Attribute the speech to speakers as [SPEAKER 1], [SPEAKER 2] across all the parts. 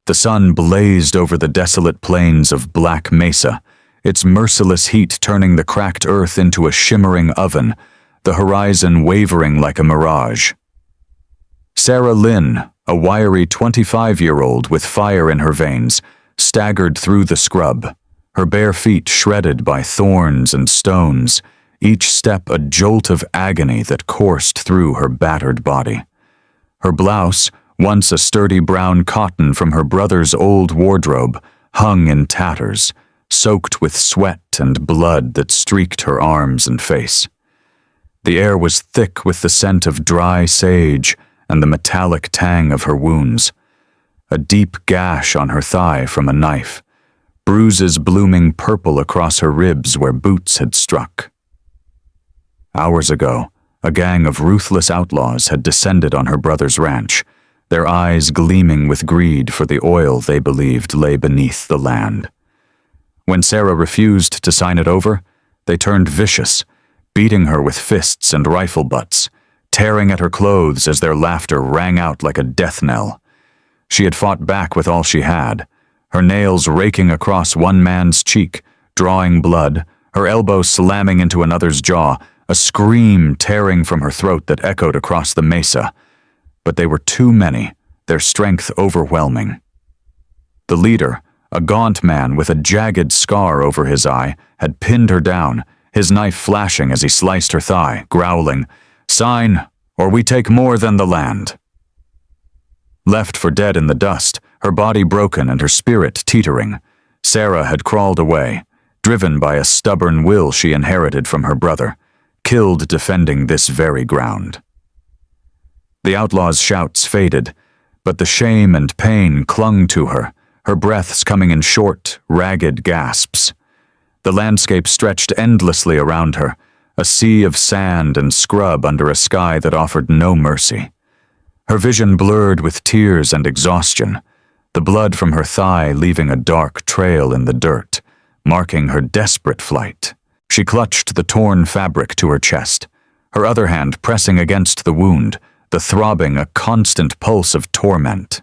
[SPEAKER 1] The sun blazed over the desolate plains of Black Mesa, its merciless heat turning the cracked earth into a shimmering oven, the horizon wavering like a mirage. Sarah Lynn, a wiry 25-year-old with fire in her veins, staggered through the scrub, her bare feet shredded by thorns and stones, each step a jolt of agony that coursed through her battered body. Her blouse, once a sturdy brown cotton from her brother's old wardrobe, hung in tatters, soaked with sweat and blood that streaked her arms and face. The air was thick with the scent of dry sage and the metallic tang of her wounds. A deep gash on her thigh from a knife, bruises blooming purple across her ribs where boots had struck. Hours ago, a gang of ruthless outlaws had descended on her brother's ranch, their eyes gleaming with greed for the oil they believed lay beneath the land. When Sarah refused to sign it over, they turned vicious, beating her with fists and rifle butts, tearing at her clothes as their laughter rang out like a death knell. She had fought back with all she had, her nails raking across one man's cheek, drawing blood, her elbow slamming into another's jaw, a scream tearing from her throat that echoed across the mesa. But they were too many, their strength overwhelming. The leader, a gaunt man with a jagged scar over his eye, had pinned her down, his knife flashing as he sliced her thigh, growling, "Sign, or we take more than the land." Left for dead in the dust, her body broken and her spirit teetering, Sarah had crawled away, driven by a stubborn will she inherited from her brother, killed defending this very ground. The outlaw's shouts faded, but the shame and pain clung to her, her breaths coming in short, ragged gasps. The landscape stretched endlessly around her, a sea of sand and scrub under a sky that offered no mercy. Her vision blurred with tears and exhaustion, the blood from her thigh leaving a dark trail in the dirt, marking her desperate flight. She clutched the torn fabric to her chest, her other hand pressing against the wound, the throbbing a constant pulse of torment.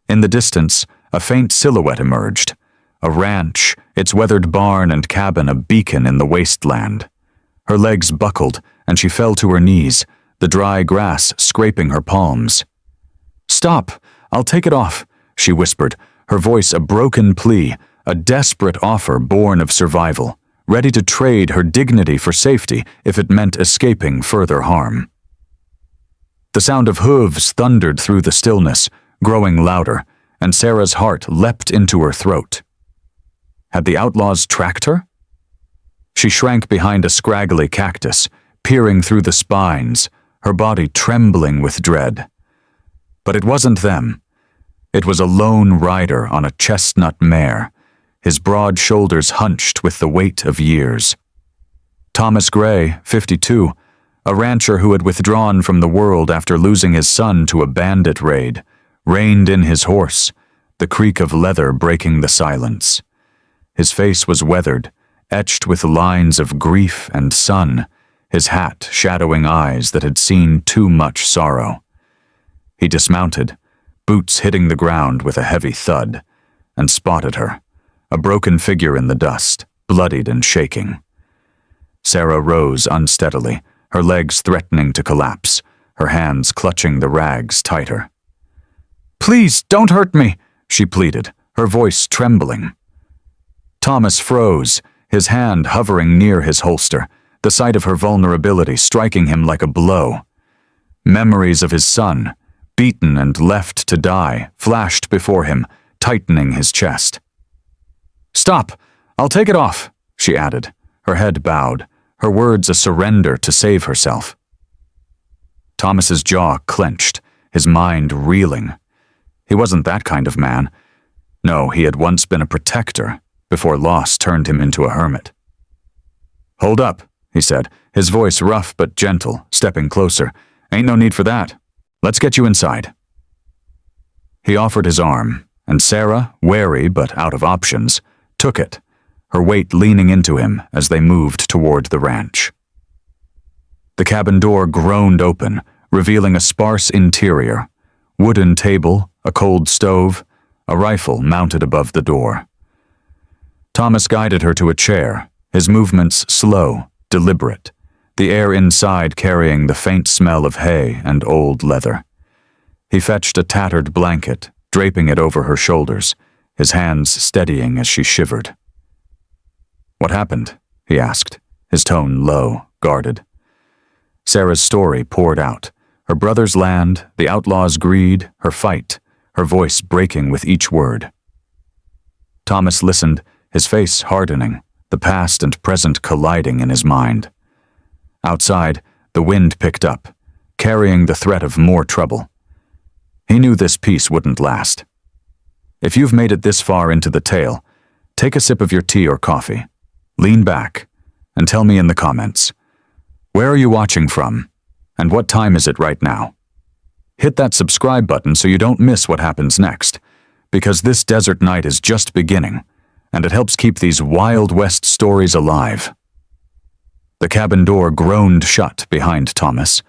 [SPEAKER 1] In the distance, a faint silhouette emerged, a ranch, its weathered barn and cabin a beacon in the wasteland. Her legs buckled, and she fell to her knees, the dry grass scraping her palms. "Stop! I'll take it off," she whispered, her voice a broken plea, a desperate offer born of survival, ready to trade her dignity for safety if it meant escaping further harm. The sound of hooves thundered through the stillness, growing louder, and Sarah's heart leapt into her throat. Had the outlaws tracked her? She shrank behind a scraggly cactus, peering through the spines, her body trembling with dread. But it wasn't them. It was a lone rider on a chestnut mare, his broad shoulders hunched with the weight of years. Thomas Gray, 52, a rancher who had withdrawn from the world after losing his son to a bandit raid, reined in his horse, the creak of leather breaking the silence. His face was weathered, etched with lines of grief and sun, his hat shadowing eyes that had seen too much sorrow. He dismounted, boots hitting the ground with a heavy thud, and spotted her, a broken figure in the dust, bloodied and shaking. Sarah rose unsteadily, her legs threatening to collapse, her hands clutching the rags tighter. "Please, don't hurt me," she pleaded, her voice trembling. Thomas froze, his hand hovering near his holster, the sight of her vulnerability striking him like a blow. Memories of his son, beaten and left to die, flashed before him, tightening his chest. "Stop! I'll take it off," she added, her head bowed, her words a surrender to save herself. Thomas's jaw clenched, his mind reeling. He wasn't that kind of man. No, he had once been a protector, before loss turned him into a hermit. "Hold up," he said, his voice rough but gentle, stepping closer. "Ain't no need for that. Let's get you inside." He offered his arm, and Sarah, wary but out of options, took it, her weight leaning into him as they moved toward the ranch. The cabin door groaned open, revealing a sparse interior. Wooden table, a cold stove, a rifle mounted above the door. Thomas guided her to a chair, his movements slow, deliberate, the air inside carrying the faint smell of hay and old leather. He fetched a tattered blanket, draping it over her shoulders, his hands steadying as she shivered. "What happened?" he asked, his tone low, guarded. Sarah's story poured out, her brother's land, the outlaws' greed, her fight, her voice breaking with each word. Thomas listened, his face hardening, the past and present colliding in his mind. Outside, the wind picked up, carrying the threat of more trouble. He knew this peace wouldn't last. If you've made it this far into the tale, take a sip of your tea or coffee, lean back, and tell me in the comments, where are you watching from, and what time is it right now? Hit that subscribe button so you don't miss what happens next, because this desert night is just beginning, and it helps keep these Wild West stories alive. The cabin door groaned shut behind Thomas,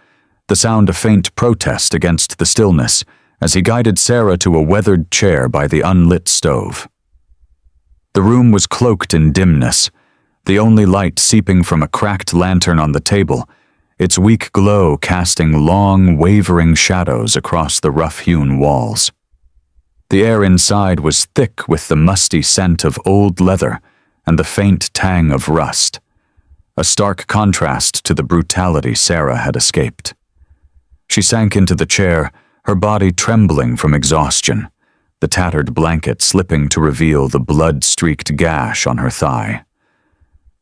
[SPEAKER 1] the sound of faint protest against the stillness as he guided Sarah to a weathered chair by the unlit stove. The room was cloaked in dimness, the only light seeping from a cracked lantern on the table, its weak glow casting long, wavering shadows across the rough-hewn walls. The air inside was thick with the musty scent of old leather and the faint tang of rust, a stark contrast to the brutality Sarah had escaped. She sank into the chair, her body trembling from exhaustion, the tattered blanket slipping to reveal the blood-streaked gash on her thigh.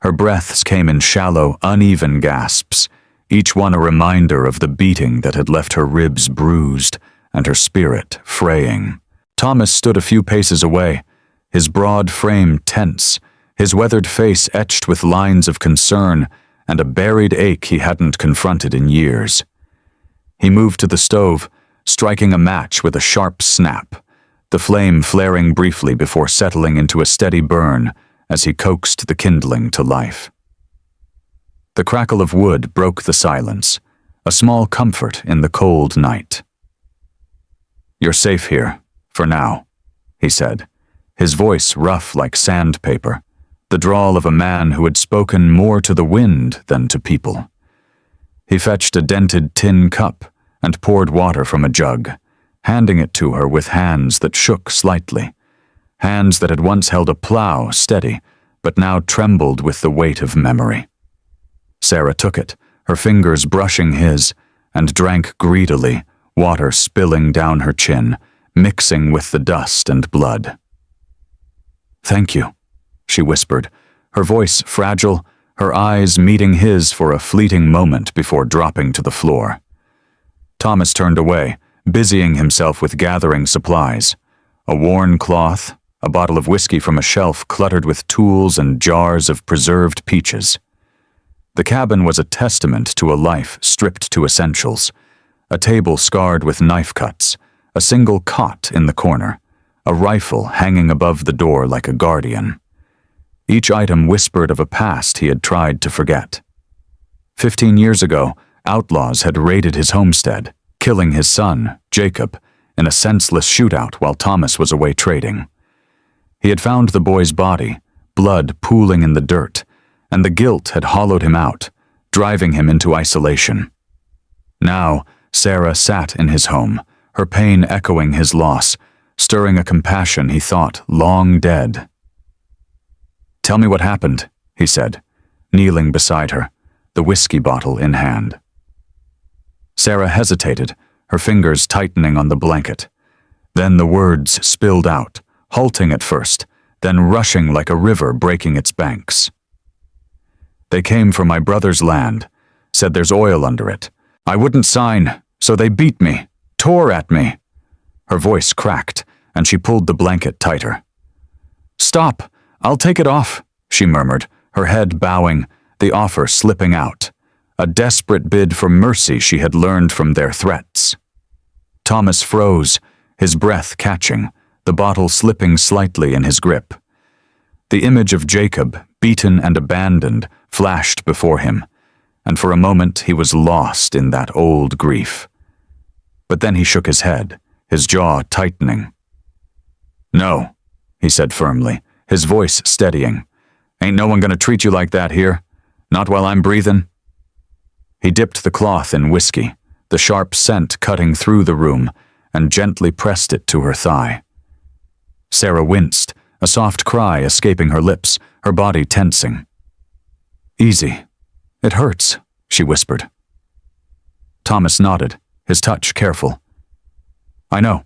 [SPEAKER 1] Her breaths came in shallow, uneven gasps, each one a reminder of the beating that had left her ribs bruised and her spirit fraying. Thomas stood a few paces away, his broad frame tense, his weathered face etched with lines of concern and a buried ache he hadn't confronted in years. He moved to the stove, striking a match with a sharp snap, the flame flaring briefly before settling into a steady burn as he coaxed the kindling to life. The crackle of wood broke the silence, a small comfort in the cold night. "You're safe here, for now," he said, his voice rough like sandpaper, the drawl of a man who had spoken more to the wind than to people. He fetched a dented tin cup and poured water from a jug, handing it to her with hands that shook slightly, hands that had once held a plow steady, but now trembled with the weight of memory. Sarah took it, her fingers brushing his, and drank greedily, water spilling down her chin, mixing with the dust and blood. "Thank you," she whispered, her voice fragile, her eyes meeting his for a fleeting moment before dropping to the floor. Thomas turned away, busying himself with gathering supplies, a worn cloth, a bottle of whiskey from a shelf cluttered with tools and jars of preserved peaches. The cabin was a testament to a life stripped to essentials, a table scarred with knife cuts, a single cot in the corner, a rifle hanging above the door like a guardian. Each item whispered of a past he had tried to forget. 15 years ago, outlaws had raided his homestead, killing his son, Jacob, in a senseless shootout while Thomas was away trading. He had found the boy's body, blood pooling in the dirt, and the guilt had hollowed him out, driving him into isolation. Now, Sarah sat in his home, her pain echoing his loss, stirring a compassion he thought long dead. "Tell me what happened," he said, kneeling beside her, the whiskey bottle in hand. Sarah hesitated, her fingers tightening on the blanket. Then the words spilled out, halting at first, then rushing like a river breaking its banks. "They came from my brother's land, said there's oil under it. I wouldn't sign, so they beat me, tore at me." Her voice cracked, and she pulled the blanket tighter. "Stop, I'll take it off," she murmured, her head bowing, the offer slipping out, a desperate bid for mercy she had learned from their threats. Thomas froze, his breath catching, the bottle slipping slightly in his grip. The image of Jacob, beaten and abandoned, flashed before him, and for a moment he was lost in that old grief. But then he shook his head, his jaw tightening. "No," he said firmly, his voice steadying. "Ain't no one gonna treat you like that here. Not while I'm breathing." He dipped the cloth in whiskey, the sharp scent cutting through the room, and gently pressed it to her thigh. Sarah winced, a soft cry escaping her lips, her body tensing. "Easy. It hurts," she whispered. Thomas nodded, his touch careful. "I know.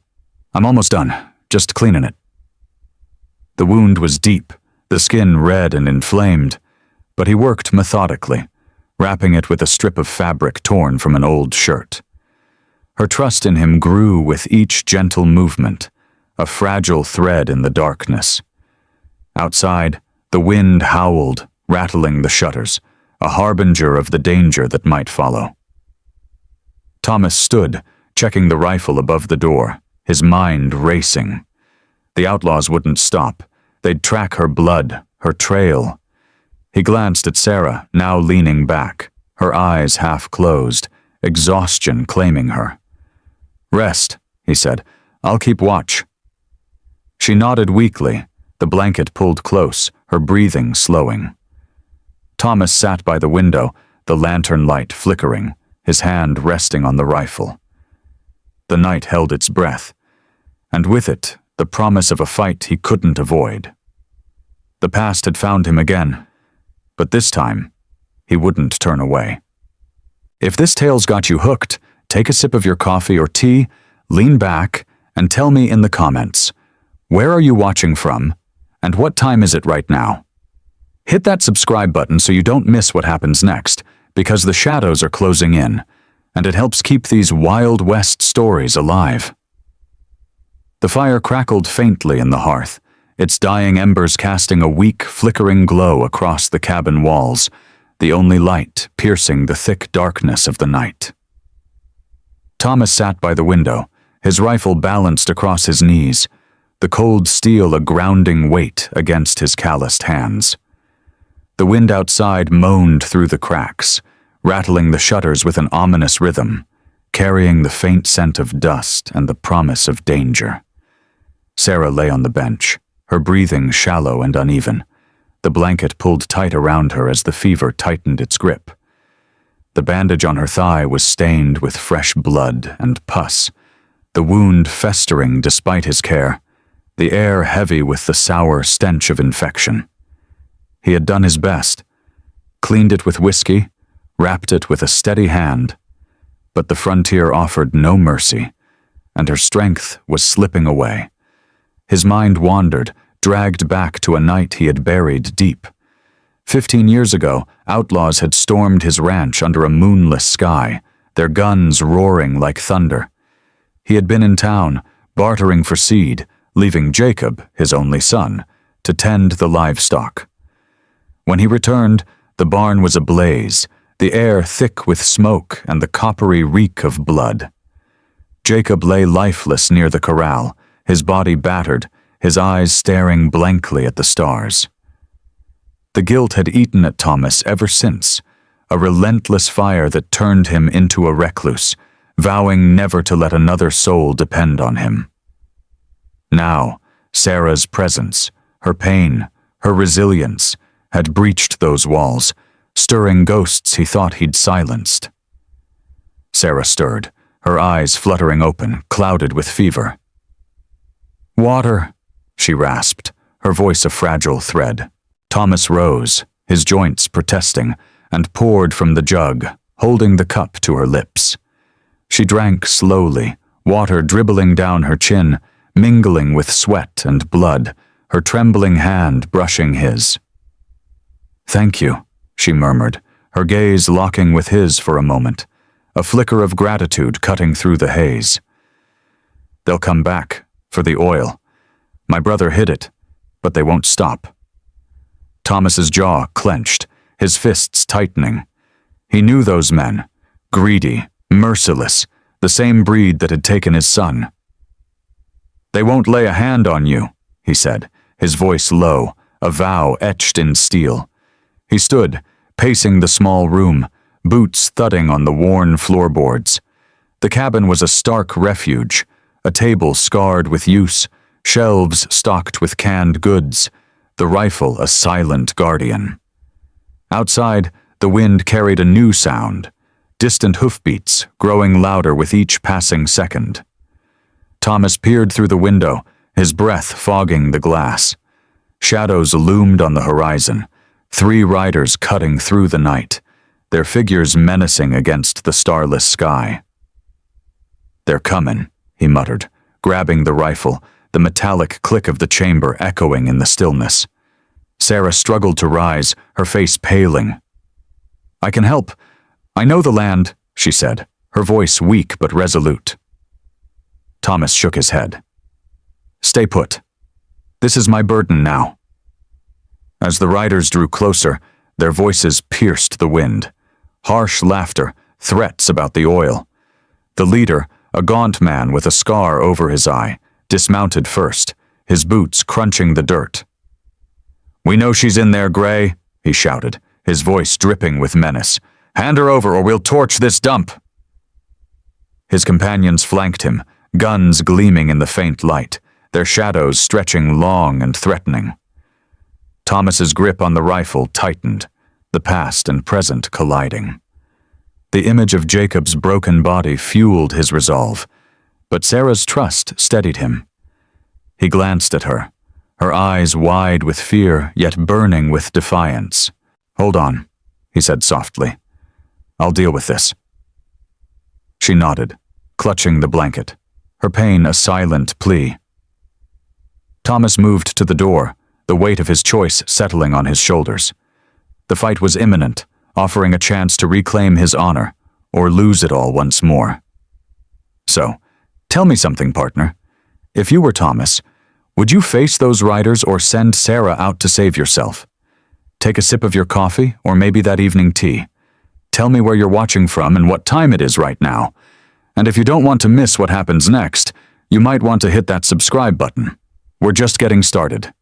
[SPEAKER 1] I'm almost done. Just cleaning it." The wound was deep, the skin red and inflamed, but he worked methodically, wrapping it with a strip of fabric torn from an old shirt. Her trust in him grew with each gentle movement, a fragile thread in the darkness. Outside, the wind howled, rattling the shutters, a harbinger of the danger that might follow. Thomas stood, checking the rifle above the door, his mind racing. The outlaws wouldn't stop. They'd track her blood, her trail. He glanced at Sarah, now leaning back, her eyes half closed, exhaustion claiming her. "Rest," he said. "I'll keep watch." She nodded weakly, the blanket pulled close, her breathing slowing. Thomas sat by the window, the lantern light flickering, his hand resting on the rifle. The night held its breath, and with it, the promise of a fight he couldn't avoid. The past had found him again, but this time, he wouldn't turn away. If this tale's got you hooked, take a sip of your coffee or tea, lean back, and tell me in the comments, where are you watching from, and what time is it right now? Hit that subscribe button so you don't miss what happens next, because the shadows are closing in, and it helps keep these Wild West stories alive. The fire crackled faintly in the hearth, its dying embers casting a weak, flickering glow across the cabin walls, the only light piercing the thick darkness of the night. Thomas sat by the window, his rifle balanced across his knees, the cold steel a grounding weight against his calloused hands. The wind outside moaned through the cracks, rattling the shutters with an ominous rhythm, carrying the faint scent of dust and the promise of danger. Sarah lay on the bench, her breathing shallow and uneven, the blanket pulled tight around her as the fever tightened its grip. The bandage on her thigh was stained with fresh blood and pus, the wound festering despite his care, the air heavy with the sour stench of infection. He had done his best, cleaned it with whiskey, wrapped it with a steady hand, but the frontier offered no mercy, and her strength was slipping away. His mind wandered, dragged back to a night he had buried deep. 15 years ago, outlaws had stormed his ranch under a moonless sky, their guns roaring like thunder. He had been in town, bartering for seed, leaving Jacob, his only son, to tend the livestock. When he returned, the barn was ablaze, the air thick with smoke and the coppery reek of blood. Jacob lay lifeless near the corral, his body battered, his eyes staring blankly at the stars. The guilt had eaten at Thomas ever since, a relentless fire that turned him into a recluse, vowing never to let another soul depend on him. Now, Sarah's presence, her pain, her resilience, had breached those walls, stirring ghosts he thought he'd silenced. Sarah stirred, her eyes fluttering open, clouded with fever. "Water," she rasped, her voice a fragile thread. Thomas rose, his joints protesting, and poured from the jug, holding the cup to her lips. She drank slowly, water dribbling down her chin, mingling with sweat and blood, her trembling hand brushing his. "Thank you," she murmured, her gaze locking with his for a moment, a flicker of gratitude cutting through the haze. "They'll come back, for the oil. My brother hid it, but they won't stop." Thomas's jaw clenched, his fists tightening. He knew those men, greedy, merciless, the same breed that had taken his son. "They won't lay a hand on you," he said, his voice low, a vow etched in steel. He stood, pacing the small room, boots thudding on the worn floorboards. The cabin was a stark refuge, a table scarred with use, shelves stocked with canned goods, the rifle a silent guardian. Outside, the wind carried a new sound, distant hoofbeats growing louder with each passing second. Thomas peered through the window, his breath fogging the glass. Shadows loomed on the horizon, 3 riders cutting through the night, their figures menacing against the starless sky. "They're coming," he muttered, grabbing the rifle, the metallic click of the chamber echoing in the stillness. Sarah struggled to rise, her face paling. "I can help. I know the land," she said, her voice weak but resolute. Thomas shook his head. "Stay put. This is my burden now." As the riders drew closer, their voices pierced the wind. Harsh laughter, threats about the oil. The leader, a gaunt man with a scar over his eye, dismounted first, his boots crunching the dirt. "We know she's in there, Gray," he shouted, his voice dripping with menace. "Hand her over or we'll torch this dump." His companions flanked him, guns gleaming in the faint light, their shadows stretching long and threatening. Thomas's grip on the rifle tightened, the past and present colliding. The image of Jacob's broken body fueled his resolve, but Sarah's trust steadied him. He glanced at her, her eyes wide with fear yet burning with defiance. "Hold on," he said softly. "I'll deal with this." She nodded, clutching the blanket, her pain a silent plea. Thomas moved to the door, the weight of his choice settling on his shoulders. The fight was imminent, offering a chance to reclaim his honor, or lose it all once more. "So, tell me something, partner. If you were Thomas, would you face those riders or send Sarah out to save yourself? Take a sip of your coffee, or maybe that evening tea. Tell me where you're watching from and what time it is right now. And if you don't want to miss what happens next, you might want to hit that subscribe button. We're just getting started."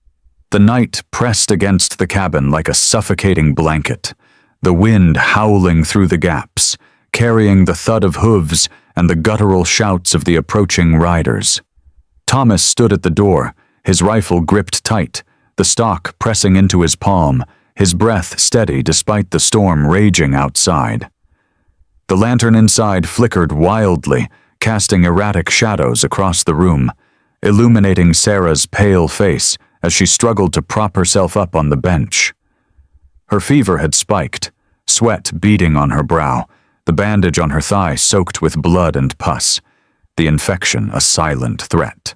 [SPEAKER 1] The night pressed against the cabin like a suffocating blanket, the wind howling through the gaps, carrying the thud of hooves and the guttural shouts of the approaching riders. Thomas stood at the door, his rifle gripped tight, the stock pressing into his palm, his breath steady despite the storm raging outside. The lantern inside flickered wildly, casting erratic shadows across the room, illuminating Sarah's pale face as she struggled to prop herself up on the bench. Her fever had spiked, sweat beading on her brow, the bandage on her thigh soaked with blood and pus, the infection a silent threat.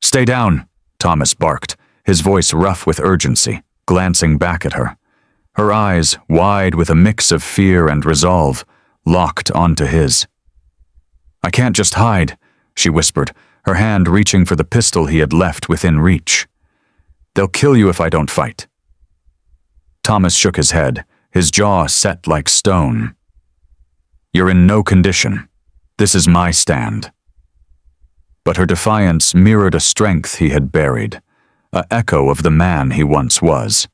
[SPEAKER 1] "Stay down," Thomas barked, his voice rough with urgency, glancing back at her. Her eyes, wide with a mix of fear and resolve, locked onto his. "I can't just hide," she whispered, her hand reaching for the pistol he had left within reach. "They'll kill you if I don't fight." Thomas shook his head, his jaw set like stone. "You're in no condition. This is my stand." But her defiance mirrored a strength he had buried, an echo of the man he once was.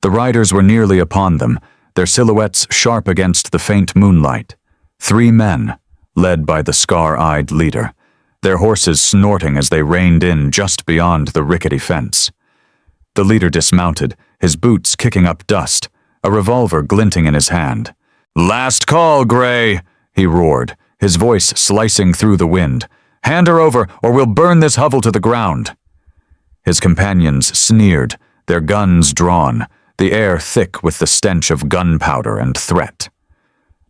[SPEAKER 1] The riders were nearly upon them, their silhouettes sharp against the faint moonlight. 3 men, led by the scar-eyed leader, their horses snorting as they reined in just beyond the rickety fence. The leader dismounted, his boots kicking up dust, a revolver glinting in his hand. "Last call, Gray," he roared, his voice slicing through the wind. "Hand her over, or we'll burn this hovel to the ground." His companions sneered, their guns drawn, the air thick with the stench of gunpowder and threat.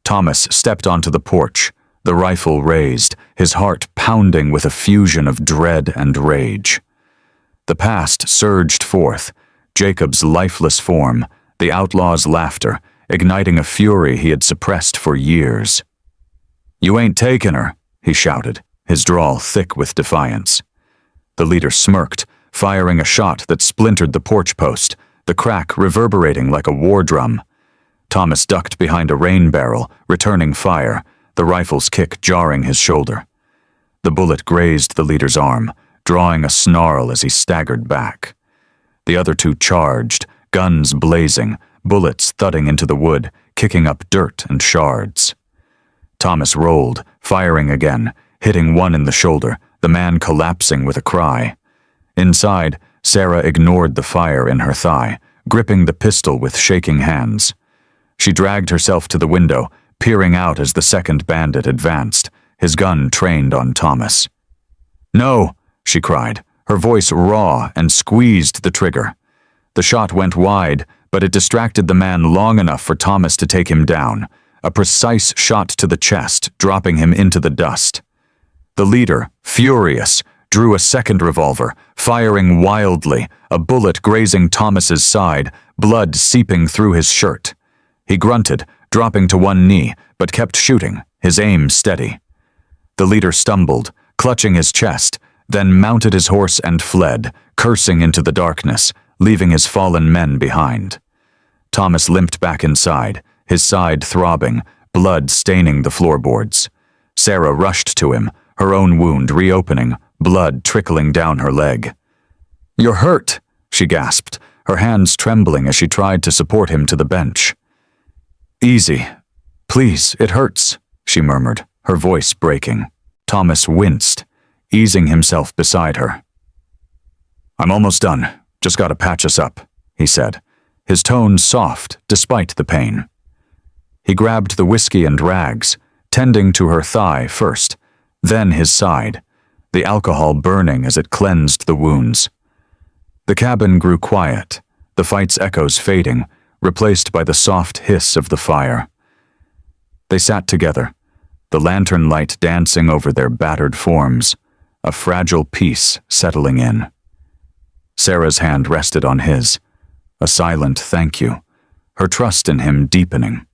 [SPEAKER 1] Thomas stepped onto the porch, the rifle raised, his heart pounding with a fusion of dread and rage. The past surged forth, Jacob's lifeless form, the outlaw's laughter, igniting a fury he had suppressed for years. "You ain't taking her," he shouted, his drawl thick with defiance. The leader smirked, firing a shot that splintered the porch post, the crack reverberating like a war drum. Thomas ducked behind a rain barrel, returning fire, the rifle's kick jarring his shoulder. The bullet grazed the leader's arm, drawing a snarl as he staggered back. The other 2 charged, guns blazing, bullets thudding into the wood, kicking up dirt and shards. Thomas rolled, firing again, hitting one in the shoulder, the man collapsing with a cry. Inside, Sarah ignored the fire in her thigh, gripping the pistol with shaking hands. She dragged herself to the window, peering out as the second bandit advanced, his gun trained on Thomas. "No!" she cried, her voice raw, and squeezed the trigger. The shot went wide, but it distracted the man long enough for Thomas to take him down, a precise shot to the chest, dropping him into the dust. The leader, furious, drew a second revolver, firing wildly, a bullet grazing Thomas's side, blood seeping through his shirt. He grunted, dropping to one knee, but kept shooting, his aim steady. The leader stumbled, clutching his chest, then mounted his horse and fled, cursing into the darkness, leaving his fallen men behind. Thomas limped back inside, his side throbbing, blood staining the floorboards. Sarah rushed to him, her own wound reopening, blood trickling down her leg. "You're hurt," she gasped, her hands trembling as she tried to support him to the bench. "Easy. Please, it hurts," she murmured, her voice breaking. Thomas winced, easing himself beside her. "I'm almost done. Just gotta patch us up," he said, his tone soft despite the pain. He grabbed the whiskey and rags, tending to her thigh first, then his side, the alcohol burning as it cleansed the wounds. The cabin grew quiet, the fight's echoes fading, replaced by the soft hiss of the fire. They sat together, the lantern light dancing over their battered forms, a fragile peace settling in. Sarah's hand rested on his, a silent thank you, her trust in him deepening.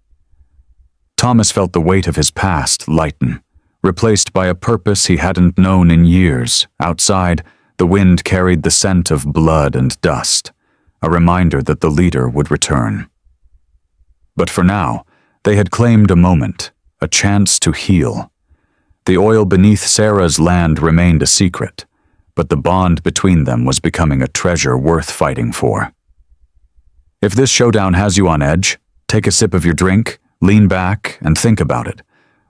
[SPEAKER 1] Thomas felt the weight of his past lighten, replaced by a purpose he hadn't known in years. Outside, the wind carried the scent of blood and dust, a reminder that the leader would return. But for now, they had claimed a moment, a chance to heal. The oil beneath Sarah's land remained a secret, but the bond between them was becoming a treasure worth fighting for. If this showdown has you on edge, take a sip of your drink, lean back, and think about it.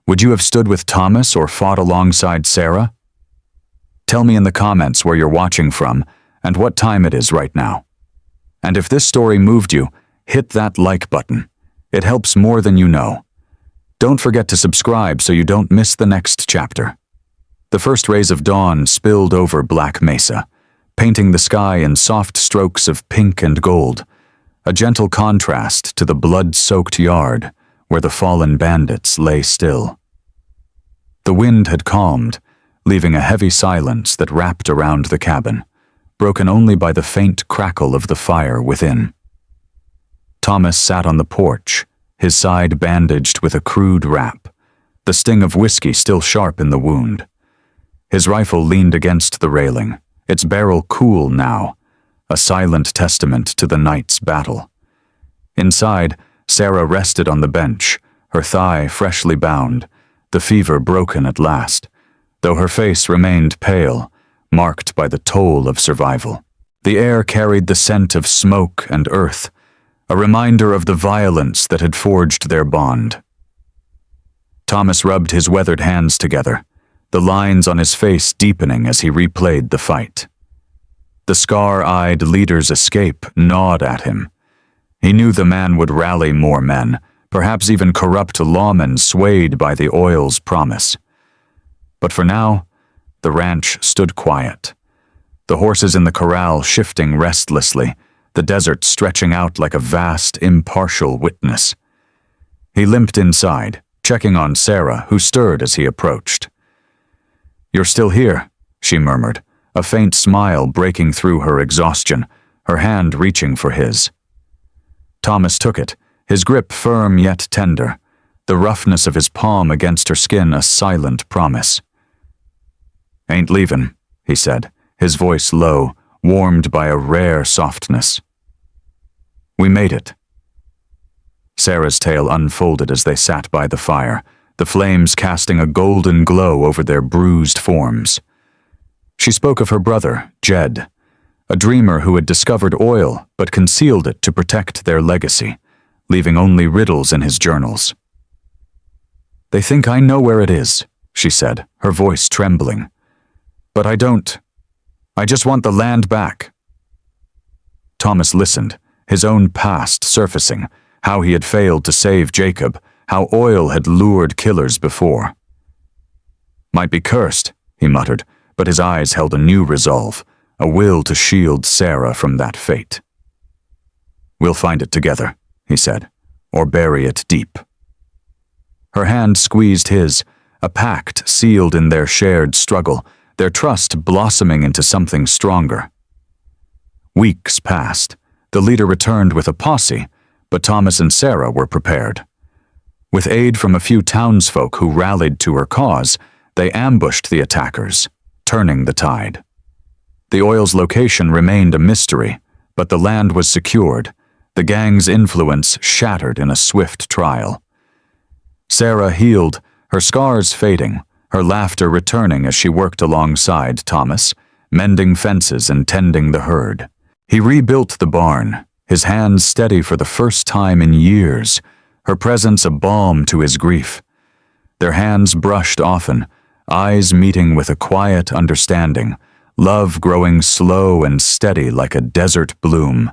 [SPEAKER 1] Would you have stood with Thomas or fought alongside Sarah? Tell me in the comments where you're watching from and what time it is right now. And if this story moved you, hit that like button. It helps more than you know. Don't forget to subscribe so you don't miss the next chapter. The first rays of dawn spilled over Black Mesa, painting the sky in soft strokes of pink and gold, a gentle contrast to the blood-soaked yard where the fallen bandits lay still. The wind had calmed, leaving a heavy silence that wrapped around the cabin, broken only by the faint crackle of the fire within. Thomas sat on the porch, his side bandaged with a crude wrap, the sting of whiskey still sharp in the wound. His rifle leaned against the railing, its barrel cool now, a silent testament to the night's battle. Inside, Sarah rested on the bench, her thigh freshly bound, the fever broken at last, though her face remained pale, marked by the toll of survival. The air carried the scent of smoke and earth, a reminder of the violence that had forged their bond. Thomas rubbed his weathered hands together, the lines on his face deepening as he replayed the fight. The scar-eyed leader's escape gnawed at him. He knew the man would rally more men, perhaps even corrupt lawmen swayed by the oil's promise. But for now, the ranch stood quiet. The horses in the corral shifting restlessly, the desert stretching out like a vast, impartial witness. He limped inside, checking on Sarah, who stirred as he approached. "You're still here," she murmured, a faint smile breaking through her exhaustion, her hand reaching for his. Thomas took it, his grip firm yet tender, the roughness of his palm against her skin a silent promise. "Ain't leavin'," he said, his voice low, warmed by a rare softness. "We made it." Sarah's tale unfolded as they sat by the fire, the flames casting a golden glow over their bruised forms. She spoke of her brother, Jed, a dreamer who had discovered oil but concealed it to protect their legacy, leaving only riddles in his journals. "They think I know where it is," she said, her voice trembling. "But I don't. I just want the land back." Thomas listened, his own past surfacing, how he had failed to save Jacob, how oil had lured killers before. "Might be cursed," he muttered, but his eyes held a new resolve, a will to shield Sarah from that fate. "We'll find it together," he said, "or bury it deep." Her hand squeezed his, a pact sealed in their shared struggle, their trust blossoming into something stronger. Weeks passed. The leader returned with a posse, but Thomas and Sarah were prepared. With aid from a few townsfolk who rallied to her cause, they ambushed the attackers, turning the tide. The oil's location remained a mystery, but the land was secured, the gang's influence shattered in a swift trial. Sarah healed, her scars fading, her laughter returning as she worked alongside Thomas, mending fences and tending the herd. He rebuilt the barn, his hands steady for the first time in years, her presence a balm to his grief. Their hands brushed often, eyes meeting with a quiet understanding, love growing slow and steady like a desert bloom.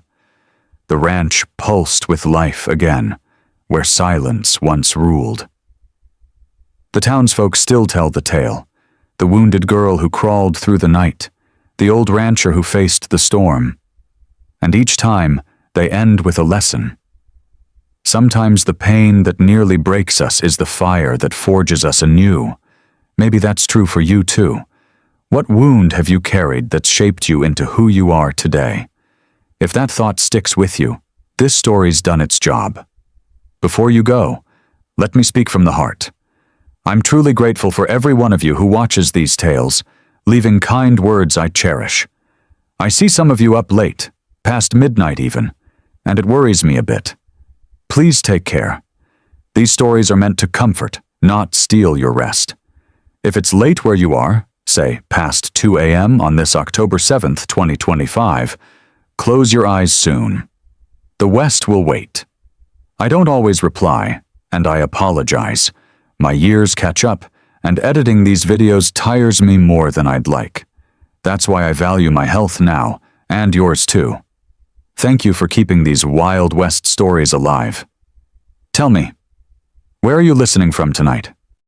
[SPEAKER 1] The ranch pulsed with life again, where silence once ruled. The townsfolk still tell the tale, the wounded girl who crawled through the night, the old rancher who faced the storm. And each time, they end with a lesson. Sometimes the pain that nearly breaks us is the fire that forges us anew. Maybe that's true for you too. What wound have you carried that's shaped you into who you are today? If that thought sticks with you, this story's done its job. Before you go, let me speak from the heart. I'm truly grateful for every one of you who watches these tales, leaving kind words I cherish. I see some of you up late, past midnight even, and it worries me a bit. Please take care. These stories are meant to comfort, not steal your rest. If it's late where you are, say past 2 a.m. on this October 7th, 2025, close your eyes soon. The West will wait. I don't always reply, and I apologize. My years catch up, and editing these videos tires me more than I'd like. That's why I value my health now, and yours too. Thank you for keeping these Wild West stories alive. Tell me, where are you listening from tonight?